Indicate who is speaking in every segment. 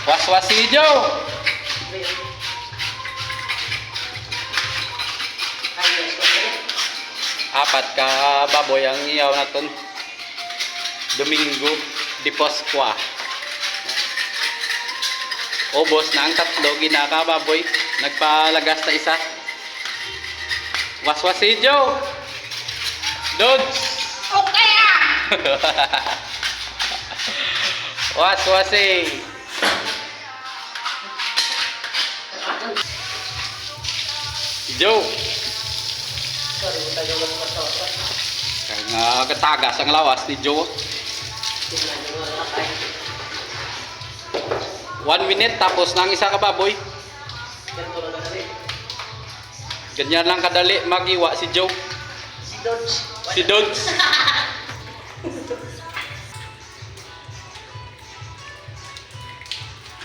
Speaker 1: Waswas si Joe. Apat ka baboy ang iyaw naton. Domingo di Pascua. Ubos na ang tatlo ginaka baboy. Nagpalagas na isa. Waswas si Joe. Dudes.
Speaker 2: Okay ah!
Speaker 1: Waswas si Joe. Kaya katagas ang lawas ni Joe. 1 minute tapos nang isa ka baboy. Ganyan lang kadali magiwa si Joe. Si Dodge.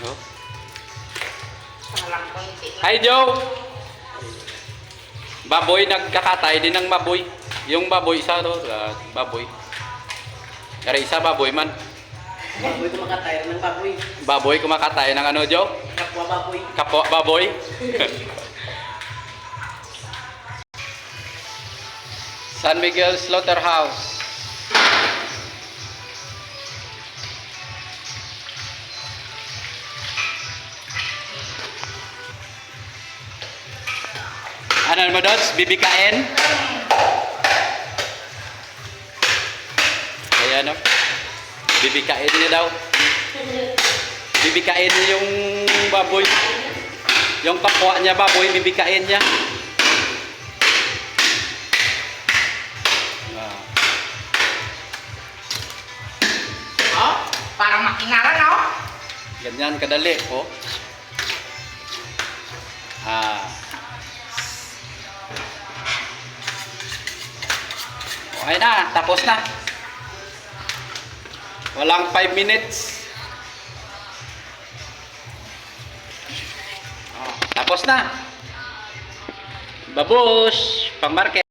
Speaker 1: Oh. Hi Joe. Baboy nagkakatay din ng baboy. Yung baboy isa to, baboy. Kaya isa baboy man.
Speaker 2: Baboy kumakatay ng baboy.
Speaker 1: Baboy kumakatay ng ano, Joe?
Speaker 2: Kapwa baboy.
Speaker 1: Kapwa baboy. San Miguel Slaughterhouse. Ano mo doon? Bibikain? Ayan o. Bibikain niya daw. Bibikain niya yung baboy. Yung kapwa niya baboy, bibikain niya.
Speaker 2: Oh, parang makinaran oh.
Speaker 1: Ganyan kadali po. Okay na, tapos na. Walang 5 minutes. Tapos na. Babush, pang market.